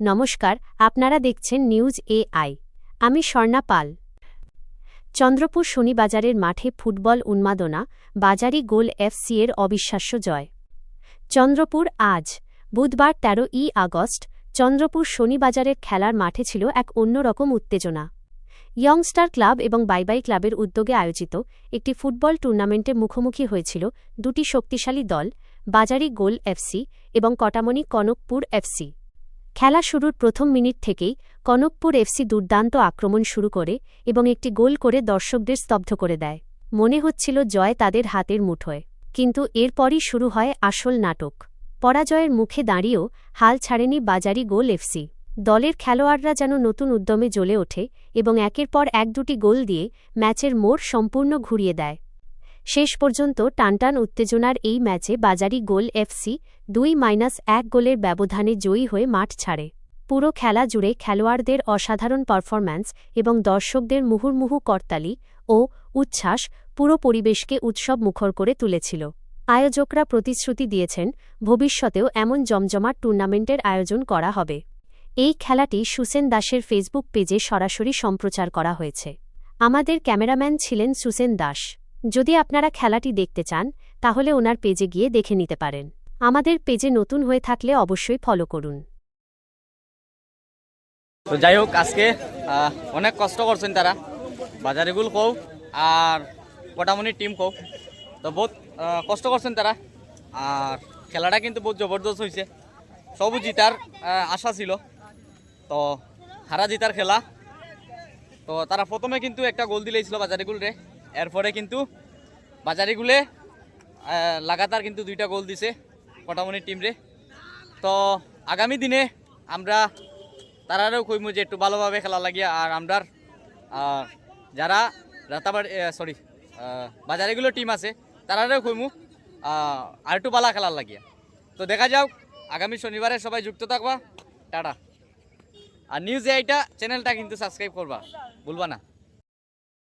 নমস্কার, আপনারা দেখছেন নিউজ এআই। আমি স্বর্ণা পাল। চন্দ্রপুর শনিবাজারের মাঠে ফুটবল উন্মাদনা, বাজারি গোল এফসি এর অবিশ্বাস্য জয়। চন্দ্রপুর আজ বুধবার ১৩ আগস্ট চন্দ্রপুর শনিবাজারের খেলার মাঠে ছিল এক অন্যরকম উত্তেজনা। ইয়ংস্টার ক্লাব এবং বাইবাই ক্লাবের উদ্যোগে আয়োজিত একটি ফুটবল টুর্নামেন্টে মুখোমুখি হয়েছিল দুটি শক্তিশালী দল, বাজারি গোল এফসি এবং কটামনি কনকপুর এফসি। খেলা শুরুর প্রথম মিনিট থেকেই কনকপুর এফসি দুর্দান্ত আক্রমণ শুরু করে এবং একটি গোল করে দর্শকদের স্তব্ধ করে দেয়। মনে হচ্ছিল জয় তাদের হাতের মুঠোয়, কিন্তু এরপরই শুরু হয় আসল নাটক। পরাজয়ের মুখে দাঁড়িয়েও হাল ছাড়েনি বাজারি গোল এফসি। দলের খেলোয়াড়রা যেন নতুন উদ্যমে জ্বলে ওঠে এবং একের পর এক দুটি গোল দিয়ে ম্যাচের মোড় সম্পূর্ণ ঘুরিয়ে দেয়। শেষ পর্যন্ত টানটান উত্তেজনার এই ম্যাচে বাজারি গোল এফসি 2-1 গোলের ব্যবধানে জয়ী হয়ে মাঠ ছাড়ে। পুরো খেলা জুড়ে খেলোয়াড়দের অসাধারণ পারফরম্যান্স এবং দর্শকদের মুহুর্মুহু করতালি ও উচ্ছ্বাস পুরো পরিবেশকে উৎসব মুখর করে তুলেছিল। আয়োজকরা প্রতিশ্রুতি দিয়েছেন, ভবিষ্যতেও এমন জমজমাট টুর্নামেন্টের আয়োজন করা হবে। এই খেলাটি সুসেন দাসের ফেসবুক পেজে সরাসরি সম্প্রচার করা হয়েছে। আমাদের ক্যামেরাম্যান ছিলেন সুসেন দাস। যদি আপনারা খেলাটি দেখতে চান, তাহলে ওনার পেজে গিয়ে দেখে নিতে পারেন। আমাদের পেজে নতুন হয়ে থাকলে অবশ্যই ফলো করুন। তো যাই হোক, আজকে অনেক কষ্ট করছেন তারা, বাজারিগুল কও আর কটামনির টিম কও, তো বহুত কষ্ট করছেন তারা। আর খেলাটা কিন্তু বহুত জবরদস্ত হয়েছে। সবু জিতার আশা ছিল, তো হারা জিতার খেলা। তো তারা প্রথমে কিন্তু একটা গোল দিলেছিল বাজারিগুল রে, এরপরে কিন্তু বাজারিগুলে লাগাতার কিন্তু 2টা গোল দিছে কটামনির টিম রে। তো আগামী দিনে আমরা তারারেও কইমু যে একটু ভালোভাবে খেলা লাগিয়া, আর আমরার যারা রাতাবাড়ি বাজারিগুলো টিম আছে তারারেও কইমু আর একটু ভালো খেলার লাগিয়া। তো দেখা যাও, আগামী শনিবারে সবাই যুক্ত থাকবা। টাটা। আর নিউজ এআইটা চ্যানেলটা কিন্তু সাবস্ক্রাইব করবা, ভুলবা না।